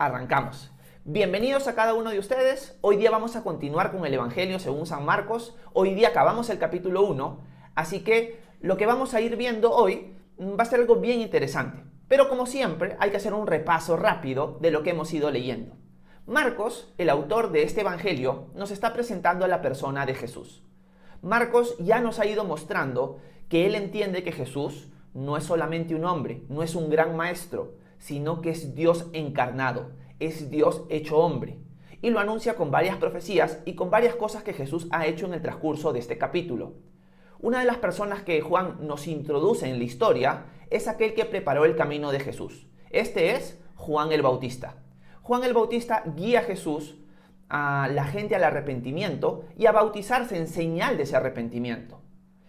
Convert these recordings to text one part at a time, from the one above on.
Arrancamos. Bienvenidos a cada uno de ustedes. Hoy día vamos a continuar con el Evangelio según San Marcos. Hoy día acabamos el capítulo 1, así que lo que vamos a ir viendo hoy va a ser algo bien interesante. Pero como siempre, hay que hacer un repaso rápido de lo que hemos ido leyendo. Marcos, el autor de este Evangelio, nos está presentando a la persona de Jesús. Marcos ya nos ha ido mostrando que él entiende que Jesús no es solamente un hombre, no es un gran maestro, sino que es Dios encarnado, es Dios hecho hombre. Y lo anuncia con varias profecías y con varias cosas que Jesús ha hecho en el transcurso de este capítulo. Una de las personas que Juan nos introduce en la historia es aquel que preparó el camino de Jesús. Este es Juan el Bautista. Juan el Bautista guía a Jesús, a la gente al arrepentimiento y a bautizarse en señal de ese arrepentimiento.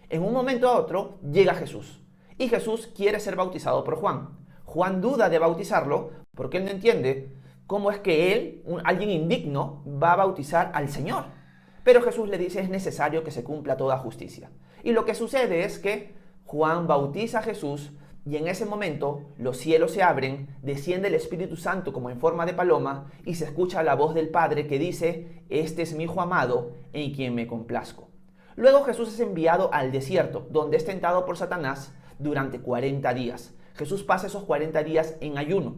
En un momento a otro llega Jesús y Jesús quiere ser bautizado por Juan. Juan duda de bautizarlo porque él no entiende cómo es que él, alguien indigno, va a bautizar al Señor. Pero Jesús le dice es necesario que se cumpla toda justicia. Y lo que sucede es que Juan bautiza a Jesús y en ese momento los cielos se abren, desciende el Espíritu Santo como en forma de paloma y se escucha la voz del Padre que dice: este es mi Hijo amado en quien me complazco. Luego Jesús es enviado al desierto, donde es tentado por Satanás durante 40 días. Jesús pasa esos 40 días en ayuno.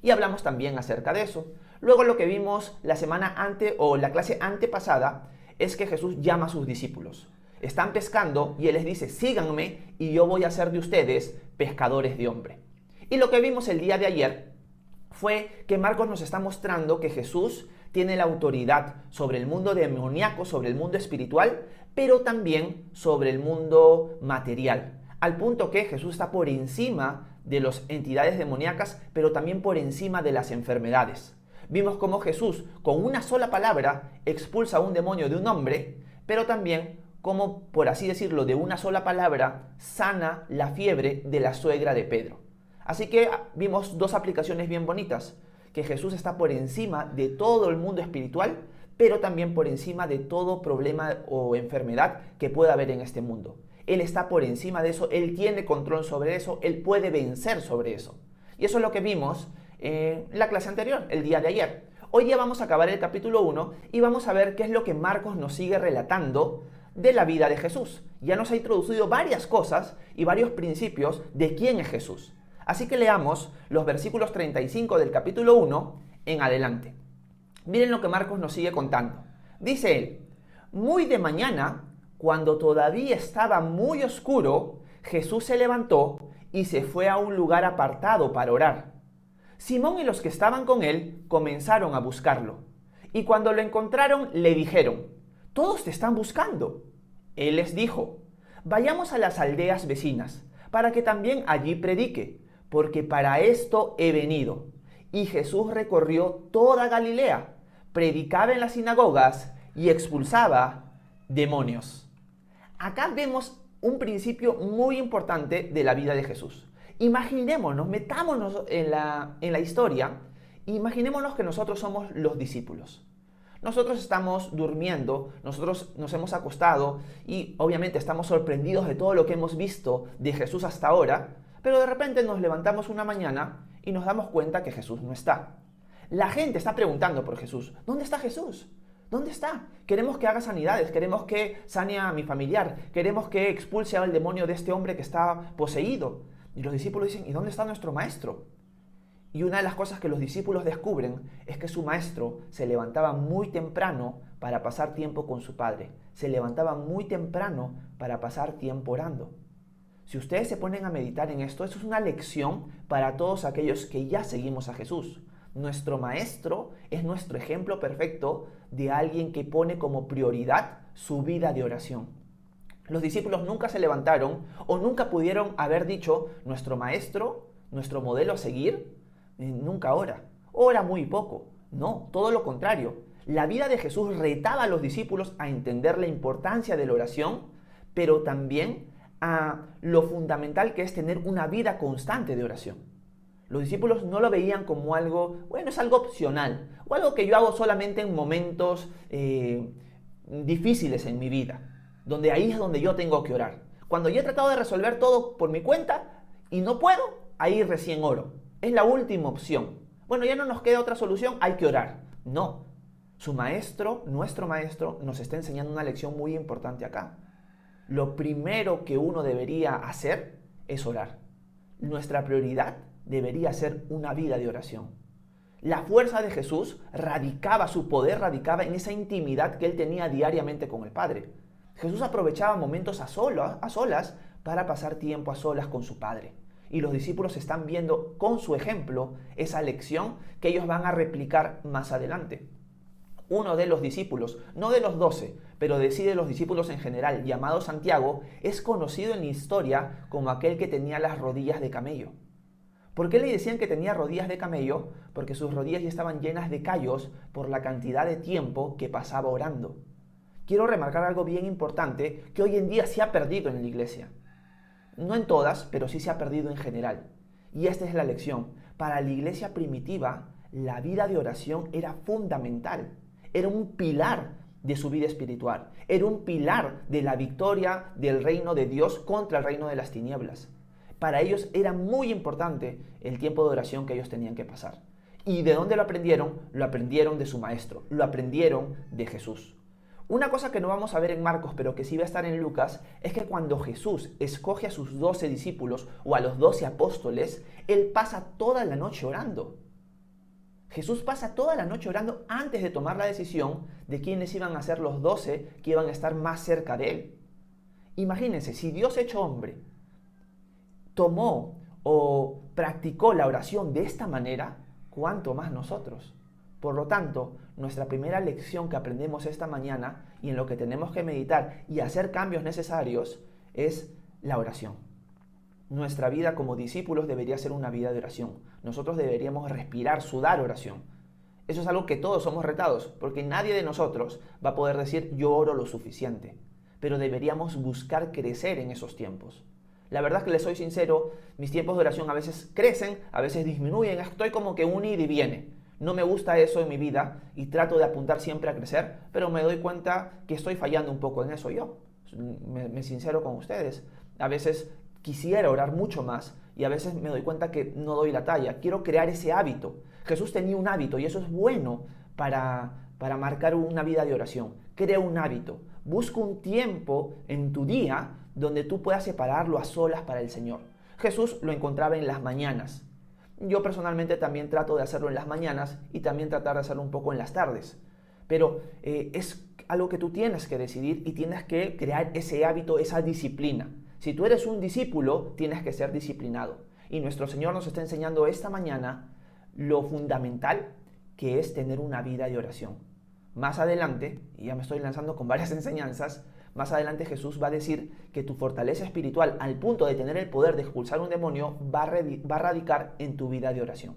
Y hablamos también acerca de eso. Luego lo que vimos la clase antepasada es que Jesús llama a sus discípulos. Están pescando y Él les dice: síganme y yo voy a hacer de ustedes pescadores de hombre. Y lo que vimos el día de ayer fue que Marcos nos está mostrando que Jesús tiene la autoridad sobre el mundo demoníaco, sobre el mundo espiritual, pero también sobre el mundo material. Al punto que Jesús está por encima de las entidades demoníacas, pero también por encima de las enfermedades. Vimos cómo Jesús, con una sola palabra, expulsa a un demonio de un hombre, pero también cómo, por así decirlo, de una sola palabra, sana la fiebre de la suegra de Pedro. Así que vimos dos aplicaciones bien bonitas, que Jesús está por encima de todo el mundo espiritual, pero también por encima de todo problema o enfermedad que pueda haber en este mundo. Él está por encima de eso, Él tiene control sobre eso, Él puede vencer sobre eso. Y eso es lo que vimos en la clase anterior, el día de ayer. Hoy día vamos a acabar el capítulo 1 y vamos a ver qué es lo que Marcos nos sigue relatando de la vida de Jesús. Ya nos ha introducido varias cosas y varios principios de quién es Jesús. Así que leamos los versículos 35 del capítulo 1 en adelante. Miren lo que Marcos nos sigue contando. Dice él: muy de mañana, cuando todavía estaba muy oscuro, Jesús se levantó y se fue a un lugar apartado para orar. Simón y los que estaban con él comenzaron a buscarlo. Y cuando lo encontraron, le dijeron: todos te están buscando. Él les dijo: vayamos a las aldeas vecinas, para que también allí predique, porque para esto he venido. Y Jesús recorrió toda Galilea, predicaba en las sinagogas y expulsaba demonios. Acá vemos un principio muy importante de la vida de Jesús. Imaginémonos, metámonos en la historia, imaginémonos que nosotros somos los discípulos. Nosotros estamos durmiendo, nosotros nos hemos acostado y obviamente estamos sorprendidos de todo lo que hemos visto de Jesús hasta ahora, pero de repente nos levantamos una mañana y nos damos cuenta que Jesús no está. La gente está preguntando por Jesús. ¿Dónde está Jesús? ¿Dónde está? Queremos que haga sanidades, queremos que sane a mi familiar, queremos que expulse al demonio de este hombre que está poseído. Y los discípulos dicen: ¿y dónde está nuestro maestro? Y una de las cosas que los discípulos descubren es que su maestro se levantaba muy temprano para pasar tiempo con su padre. Se levantaba muy temprano para pasar tiempo orando. Si ustedes se ponen a meditar en esto, eso es una lección para todos aquellos que ya seguimos a Jesús. Nuestro maestro es nuestro ejemplo perfecto de alguien que pone como prioridad su vida de oración. Los discípulos nunca se levantaron o nunca pudieron haber dicho: nuestro maestro, nuestro modelo a seguir, nunca ora. Ora muy poco. No, todo lo contrario. La vida de Jesús retaba a los discípulos a entender la importancia de la oración, pero también a lo fundamental que es tener una vida constante de oración. Los discípulos no lo veían como algo, bueno, es algo opcional, o algo que yo hago solamente en momentos difíciles en mi vida, donde ahí es donde yo tengo que orar. Cuando yo he tratado de resolver todo por mi cuenta y no puedo, ahí recién oro. Es la última opción. bueno, ya no nos queda otra solución, hay que orar. No, su maestro, nuestro maestro, nos está enseñando una lección muy importante acá. Lo primero que uno debería hacer es orar. Nuestra prioridad debería ser una vida de oración. La fuerza de Jesús su poder radicaba en esa intimidad que él tenía diariamente con el Padre. Jesús aprovechaba momentos a solas para pasar tiempo a solas con su Padre. Y los discípulos están viendo con su ejemplo esa lección que ellos van a replicar más adelante. Uno de los discípulos, no de los 12, pero de los discípulos en general, llamado Santiago, es conocido en la historia como aquel que tenía las rodillas de camello. ¿Por qué le decían que tenía rodillas de camello? Porque sus rodillas ya estaban llenas de callos por la cantidad de tiempo que pasaba orando. Quiero remarcar algo bien importante que hoy en día se ha perdido en la iglesia. No en todas, pero sí se ha perdido en general. Y esta es la lección. Para la iglesia primitiva, la vida de oración era fundamental. Era un pilar de su vida espiritual. Era un pilar de la victoria del reino de Dios contra el reino de las tinieblas. Para ellos era muy importante el tiempo de oración que ellos tenían que pasar. ¿Y de dónde lo aprendieron? Lo aprendieron de su maestro, lo aprendieron de Jesús. Una cosa que no vamos a ver en Marcos, pero que sí va a estar en Lucas, es que cuando Jesús escoge a sus 12 discípulos o a los 12 apóstoles, Él pasa toda la noche orando. Jesús pasa toda la noche orando antes de tomar la decisión de quiénes iban a ser los 12 que iban a estar más cerca de Él. Imagínense, si Dios hecho hombre tomó o practicó la oración de esta manera, ¿cuánto más nosotros? Por lo tanto, nuestra primera lección que aprendemos esta mañana y en lo que tenemos que meditar y hacer cambios necesarios es la oración. Nuestra vida como discípulos debería ser una vida de oración. Nosotros deberíamos respirar, sudar oración. Eso es algo que todos somos retados, porque nadie de nosotros va a poder decir yo oro lo suficiente. Pero deberíamos buscar crecer en esos tiempos. La verdad es que les soy sincero, mis tiempos de oración a veces crecen, a veces disminuyen, estoy como que un ir y viene. No me gusta eso en mi vida y trato de apuntar siempre a crecer, pero me doy cuenta que estoy fallando un poco en eso yo. Me sincero con ustedes. A veces quisiera orar mucho más y a veces me doy cuenta que no doy la talla. Quiero crear ese hábito. Jesús tenía un hábito y eso es bueno para marcar una vida de oración. Crea un hábito. Busca un tiempo en tu día donde tú puedas separarlo a solas para el Señor. Jesús lo encontraba en las mañanas. Yo personalmente también trato de hacerlo en las mañanas y también tratar de hacerlo un poco en las tardes. Pero es algo que tú tienes que decidir y tienes que crear ese hábito, esa disciplina. Si tú eres un discípulo, tienes que ser disciplinado. Y nuestro Señor nos está enseñando esta mañana lo fundamental que es tener una vida de oración. Más adelante, y ya me estoy lanzando con varias enseñanzas, más adelante Jesús va a decir que tu fortaleza espiritual, al punto de tener el poder de expulsar un demonio, va a radicar en tu vida de oración.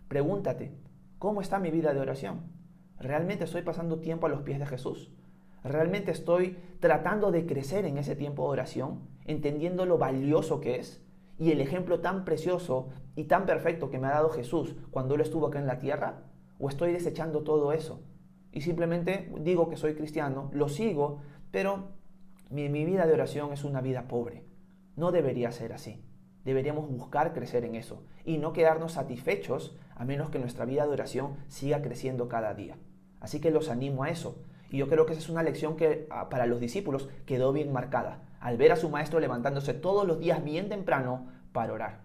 Pregúntate, ¿cómo está mi vida de oración? ¿Realmente estoy pasando tiempo a los pies de Jesús? ¿Realmente estoy tratando de crecer en ese tiempo de oración, entendiendo lo valioso que es y el ejemplo tan precioso y tan perfecto que me ha dado Jesús cuando Él estuvo acá en la tierra? ¿O estoy desechando todo eso? Y simplemente digo que soy cristiano, lo sigo, pero mi vida de oración es una vida pobre. No debería ser así. Deberíamos buscar crecer en eso y no quedarnos satisfechos a menos que nuestra vida de oración siga creciendo cada día. Así que los animo a eso. Y yo creo que esa es una lección que para los discípulos quedó bien marcada, al ver a su maestro levantándose todos los días bien temprano para orar.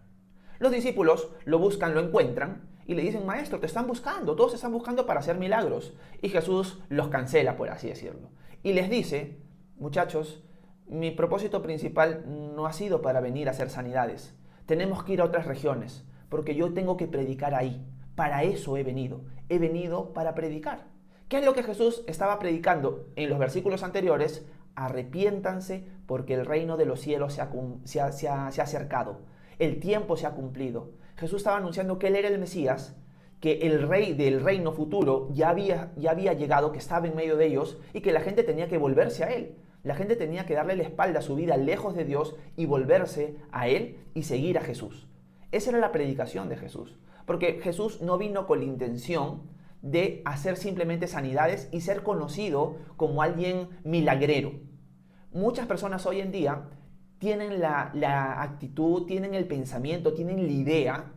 Los discípulos lo buscan, lo encuentran y le dicen, maestro, te están buscando, todos te están buscando para hacer milagros. Y Jesús los cancela, por así decirlo. Y les dice, muchachos, mi propósito principal no ha sido para venir a hacer sanidades. Tenemos que ir a otras regiones, porque yo tengo que predicar ahí. Para eso he venido. He venido para predicar. ¿Qué es lo que Jesús estaba predicando en los versículos anteriores? Arrepiéntanse porque el reino de los cielos se ha acercado. El tiempo se ha cumplido. Jesús estaba anunciando que Él era el Mesías, que el rey del reino futuro ya había llegado, que estaba en medio de ellos y que la gente tenía que volverse a Él. La gente tenía que darle la espalda a su vida lejos de Dios y volverse a Él y seguir a Jesús. Esa era la predicación de Jesús. Porque Jesús no vino con la intención de hacer simplemente sanidades y ser conocido como alguien milagrero. Muchas personas hoy en día tienen la actitud, tienen el pensamiento, tienen la idea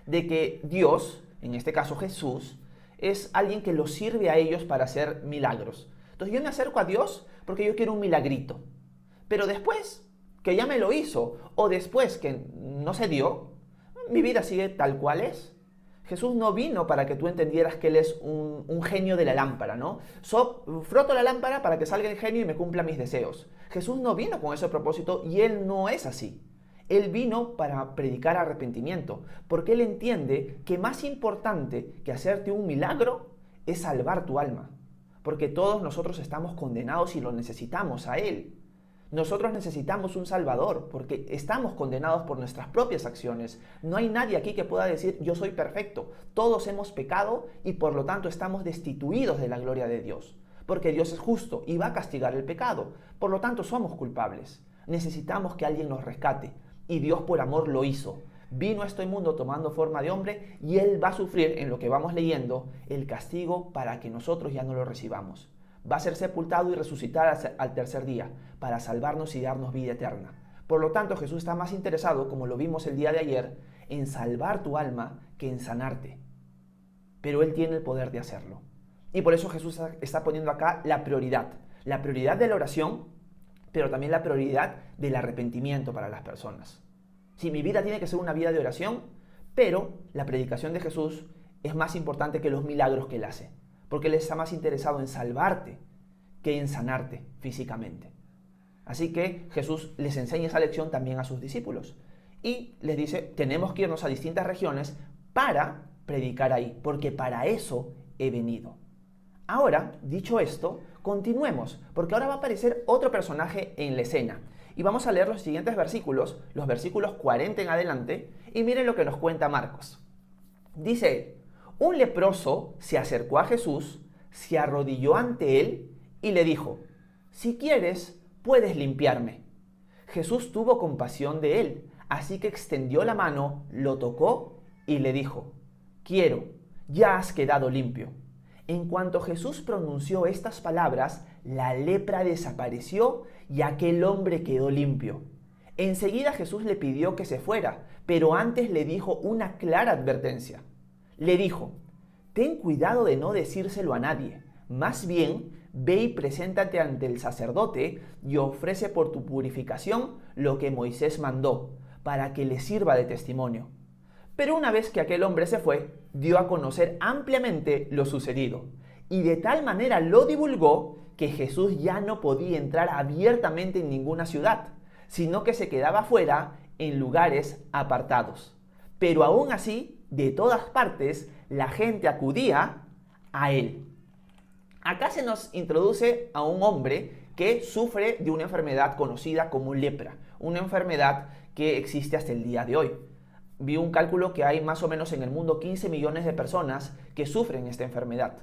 de que Dios en este caso Jesús, es alguien que los sirve a ellos para hacer milagros. Entonces yo me acerco a Dios porque yo quiero un milagrito. Pero después que ya me lo hizo, o después que no se dio, mi vida sigue tal cual es. Jesús no vino para que tú entendieras que Él es un genio de la lámpara, ¿no? Froto la lámpara para que salga el genio y me cumpla mis deseos. Jesús no vino con ese propósito y Él no es así. Él vino para predicar arrepentimiento, porque Él entiende que más importante que hacerte un milagro es salvar tu alma. Porque todos nosotros estamos condenados y lo necesitamos a Él. Nosotros necesitamos un Salvador porque estamos condenados por nuestras propias acciones. No hay nadie aquí que pueda decir yo soy perfecto. Todos hemos pecado y por lo tanto estamos destituidos de la gloria de Dios. Porque Dios es justo y va a castigar el pecado. Por lo tanto somos culpables. Necesitamos que alguien nos rescate y Dios por amor lo hizo. Vino a este mundo tomando forma de hombre y Él va a sufrir, en lo que vamos leyendo, el castigo para que nosotros ya no lo recibamos. Va a ser sepultado y resucitar al tercer día para salvarnos y darnos vida eterna. Por lo tanto, Jesús está más interesado, como lo vimos el día de ayer, en salvar tu alma que en sanarte. Pero Él tiene el poder de hacerlo. Y por eso Jesús está poniendo acá la prioridad de la oración, pero también la prioridad del arrepentimiento para las personas. Sí, mi vida tiene que ser una vida de oración, pero la predicación de Jesús es más importante que los milagros que Él hace. Porque Él está más interesado en salvarte que en sanarte físicamente. Así que Jesús les enseña esa lección también a sus discípulos. Y les dice, tenemos que irnos a distintas regiones para predicar ahí, porque para eso he venido. Ahora, dicho esto, continuemos, porque ahora va a aparecer otro personaje en la escena. Y vamos a leer los siguientes versículos, los versículos 40 en adelante, y miren lo que nos cuenta Marcos. Dice él, un leproso se acercó a Jesús, se arrodilló ante él y le dijo, si quieres, puedes limpiarme. Jesús tuvo compasión de él, así que extendió la mano, lo tocó y le dijo, quiero, ya has quedado limpio. En cuanto Jesús pronunció estas palabras, la lepra desapareció y aquel hombre quedó limpio. Enseguida Jesús le pidió que se fuera, pero antes le dijo una clara advertencia. Le dijo, ten cuidado de no decírselo a nadie, más bien ve y preséntate ante el sacerdote y ofrece por tu purificación lo que Moisés mandó, para que le sirva de testimonio. Pero una vez que aquel hombre se fue, dio a conocer ampliamente lo sucedido, y de tal manera lo divulgó que Jesús ya no podía entrar abiertamente en ninguna ciudad, sino que se quedaba fuera en lugares apartados. Pero aún así, de todas partes, la gente acudía a él. Acá se nos introduce a un hombre que sufre de una enfermedad conocida como lepra, una enfermedad que existe hasta el día de hoy. Vi un cálculo que hay más o menos en el mundo 15 millones de personas que sufren esta enfermedad.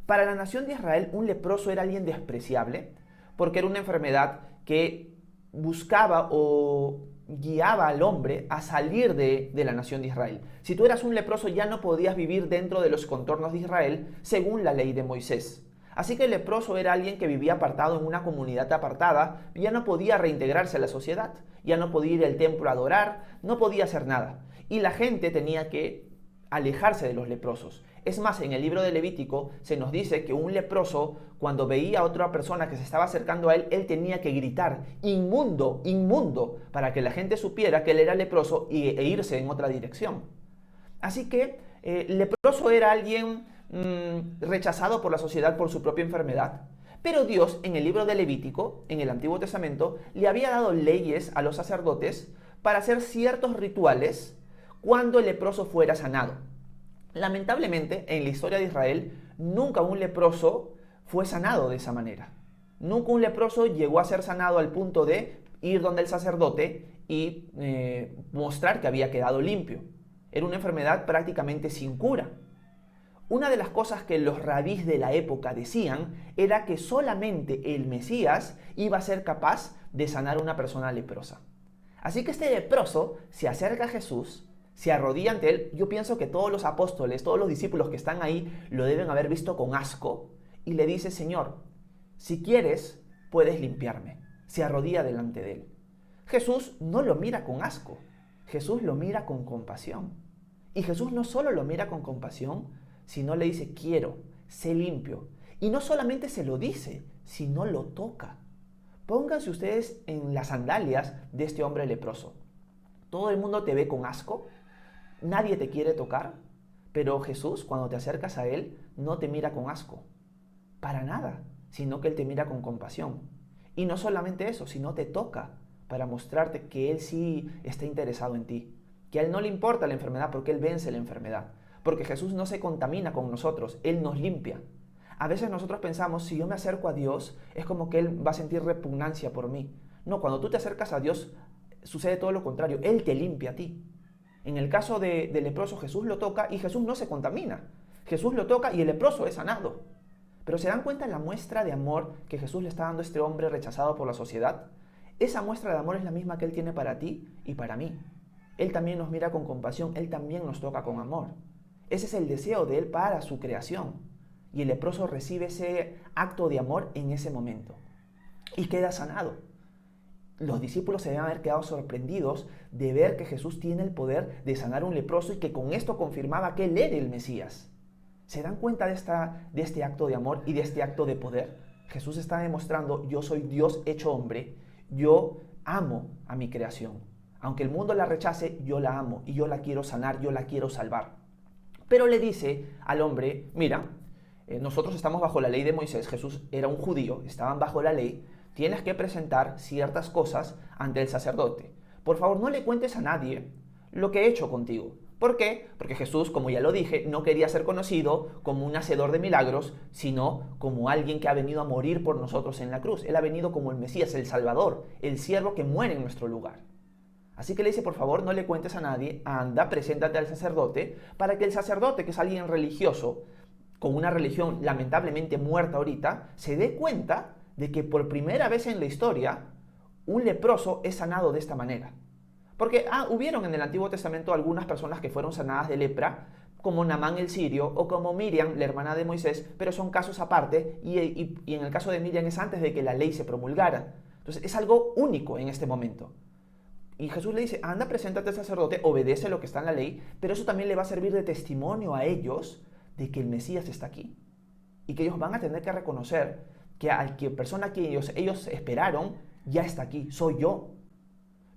Para la nación de Israel, un leproso era alguien despreciable porque era una enfermedad que buscaba o guiaba al hombre a salir de la nación de Israel. Si tú eras un leproso ya no podías vivir dentro de los contornos de Israel según la ley de Moisés. Así que el leproso era alguien que vivía apartado en una comunidad apartada, ya no podía reintegrarse a la sociedad, ya no podía ir al templo a adorar, no podía hacer nada. Y la gente tenía que alejarse de los leprosos. Es más, en el libro de Levítico se nos dice que un leproso, cuando veía a otra persona que se estaba acercando a él, él tenía que gritar, inmundo, inmundo, para que la gente supiera que él era leproso e irse en otra dirección. Así que leproso era alguien rechazado por la sociedad por su propia enfermedad. Pero Dios, en el libro de Levítico, en el Antiguo Testamento, le había dado leyes a los sacerdotes para hacer ciertos rituales cuando el leproso fuera sanado. Lamentablemente, en la historia de Israel, nunca un leproso fue sanado de esa manera. Nunca un leproso llegó a ser sanado al punto de ir donde el sacerdote y mostrar que había quedado limpio. Era una enfermedad prácticamente sin cura. Una de las cosas que los rabís de la época decían era que solamente el Mesías iba a ser capaz de sanar a una persona leprosa. Así que este leproso se acerca a Jesús, se arrodilla ante él. Yo pienso que todos los apóstoles, todos los discípulos que están ahí, lo deben haber visto con asco, y le dice, Señor, si quieres, puedes limpiarme. Se arrodilla delante de él. Jesús no lo mira con asco, Jesús lo mira con compasión. Y Jesús no solo lo mira con compasión, sino le dice, quiero, sé limpio. Y no solamente se lo dice, sino lo toca. Pónganse ustedes en las sandalias de este hombre leproso. Todo el mundo te ve con asco, nadie te quiere tocar, pero Jesús, cuando te acercas a Él, no te mira con asco, para nada, sino que Él te mira con compasión. Y no solamente eso, sino te toca para mostrarte que Él sí está interesado en ti, que a Él no le importa la enfermedad porque Él vence la enfermedad, porque Jesús no se contamina con nosotros, Él nos limpia. A veces nosotros pensamos, si yo me acerco a Dios, es como que Él va a sentir repugnancia por mí. No, cuando tú te acercas a Dios, sucede todo lo contrario, Él te limpia a ti. En el caso del leproso, Jesús lo toca y Jesús no se contamina. Jesús lo toca y el leproso es sanado. Pero ¿se dan cuenta la muestra de amor que Jesús le está dando a este hombre rechazado por la sociedad? Esa muestra de amor es la misma que Él tiene para ti y para mí. Él también nos mira con compasión, Él también nos toca con amor. Ese es el deseo de Él para su creación. Y el leproso recibe ese acto de amor en ese momento. Y queda sanado. Los discípulos se deben haber quedado sorprendidos de ver que Jesús tiene el poder de sanar a un leproso y que con esto confirmaba que Él era el Mesías. ¿Se dan cuenta de este acto de amor y de este acto de poder? Jesús está demostrando, yo soy Dios hecho hombre, yo amo a mi creación. Aunque el mundo la rechace, yo la amo y yo la quiero sanar, yo la quiero salvar. Pero le dice al hombre, mira, nosotros estamos bajo la ley de Moisés, Jesús era un judío, estaban bajo la ley, tienes que presentar ciertas cosas ante el sacerdote. Por favor, no le cuentes a nadie lo que he hecho contigo. ¿Por qué? Porque Jesús, como ya lo dije, no quería ser conocido como un hacedor de milagros, sino como alguien que ha venido a morir por nosotros en la cruz. Él ha venido como el Mesías, el Salvador, el siervo que muere en nuestro lugar. Así que le dice, por favor, no le cuentes a nadie, anda, preséntate al sacerdote, para que el sacerdote, que es alguien religioso, con una religión lamentablemente muerta ahorita, se dé cuenta de que por primera vez en la historia un leproso es sanado de esta manera. Porque hubieron en el Antiguo Testamento algunas personas que fueron sanadas de lepra, como Naamán el sirio o como Miriam, la hermana de Moisés, pero son casos aparte y en el caso de Miriam es antes de que la ley se promulgara. Entonces es algo único en este momento. Y Jesús le dice, anda, preséntate al sacerdote, obedece lo que está en la ley, pero eso también le va a servir de testimonio a ellos de que el Mesías está aquí. Y que ellos van a tener que reconocer que a la persona que ellos esperaron ya está aquí, soy yo.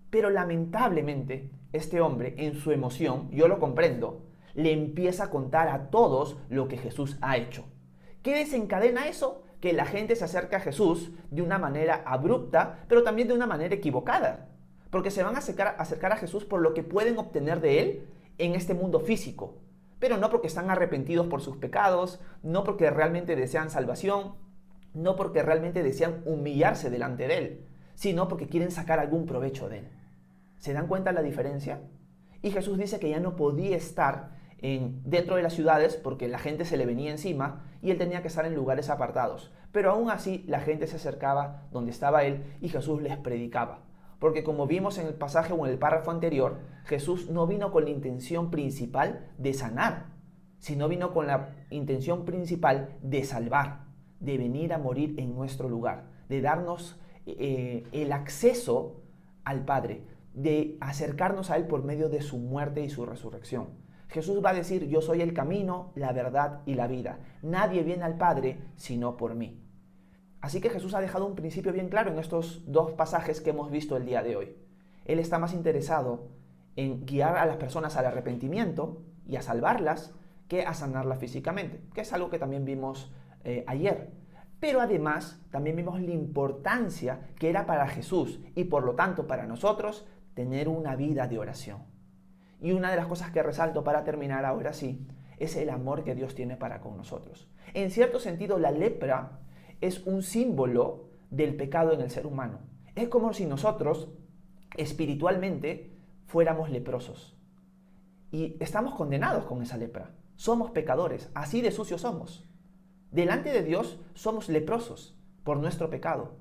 Pero lamentablemente, este hombre, en su emoción, yo lo comprendo, le empieza a contar a todos lo que Jesús ha hecho. ¿Qué desencadena eso? Que la gente se acerca a Jesús de una manera abrupta, pero también de una manera equivocada. Porque se van a acercar a Jesús por lo que pueden obtener de Él en este mundo físico. Pero no porque están arrepentidos por sus pecados, no porque realmente desean salvación, no porque realmente desean humillarse delante de Él, sino porque quieren sacar algún provecho de Él. ¿Se dan cuenta la diferencia? Y Jesús dice que ya no podía estar dentro de las ciudades porque la gente se le venía encima y Él tenía que estar en lugares apartados. Pero aún así la gente se acercaba donde estaba Él y Jesús les predicaba. Porque como vimos en el pasaje o en el párrafo anterior, Jesús no vino con la intención principal de sanar, sino vino con la intención principal de salvar, de venir a morir en nuestro lugar, de darnos el acceso al Padre, de acercarnos a Él por medio de su muerte y su resurrección. Jesús va a decir, yo soy el camino, la verdad y la vida. Nadie viene al Padre sino por mí. Así que Jesús ha dejado un principio bien claro en estos dos pasajes que hemos visto el día de hoy. Él está más interesado en guiar a las personas al arrepentimiento y a salvarlas que a sanarlas físicamente, que es algo que también vimos ayer. Pero además también vimos la importancia que era para Jesús y por lo tanto para nosotros tener una vida de oración. Y una de las cosas que resalto para terminar ahora sí es el amor que Dios tiene para con nosotros. En cierto sentido, la lepra es un símbolo del pecado en el ser humano. Es como si nosotros espiritualmente fuéramos leprosos. Y estamos condenados con esa lepra. Somos pecadores, así de sucios somos. Delante de Dios somos leprosos por nuestro pecado.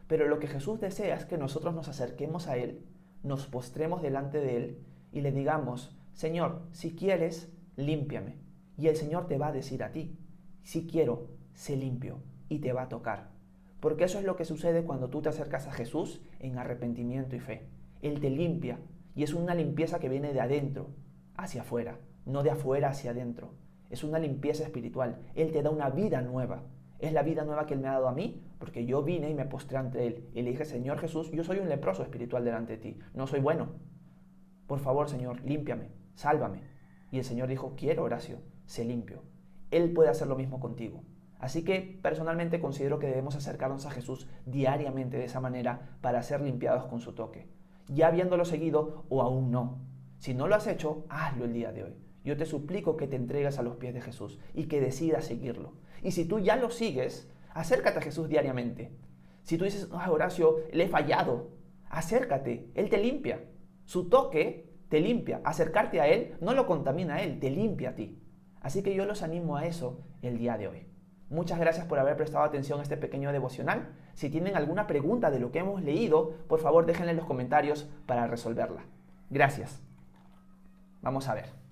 Pero lo que Jesús desea es que nosotros nos acerquemos a Él, nos postremos delante de Él y le digamos, Señor, si quieres, límpiame. Y el Señor te va a decir a ti, si quiero, sé limpio. Y te va a tocar. Porque eso es lo que sucede cuando tú te acercas a Jesús en arrepentimiento y fe. Él te limpia y es una limpieza que viene de adentro hacia afuera. no de afuera hacia adentro. Es una limpieza espiritual. Él te da una vida nueva. Es la vida nueva que Él me ha dado a mí, porque yo vine y me postré ante Él. Y le dije, Señor Jesús, yo soy un leproso espiritual delante de ti. No soy bueno. Por favor, Señor, límpiame, sálvame. Y el Señor dijo, quiero, Horacio, sé limpio. Él puede hacer lo mismo contigo. Así que personalmente considero que debemos acercarnos a Jesús diariamente de esa manera para ser limpiados con su toque. Ya habiéndolo seguido o aún no. Si no lo has hecho, hazlo el día de hoy. Yo te suplico que te entregues a los pies de Jesús y que decidas seguirlo. Y si tú ya lo sigues, acércate a Jesús diariamente. Si tú dices, Horacio, le he fallado, acércate, Él te limpia. Su toque te limpia. Acercarte a Él no lo contamina a Él, te limpia a ti. Así que yo los animo a eso el día de hoy. Muchas gracias por haber prestado atención a este pequeño devocional. Si tienen alguna pregunta de lo que hemos leído, por favor déjenla en los comentarios para resolverla. Gracias. Vamos a ver.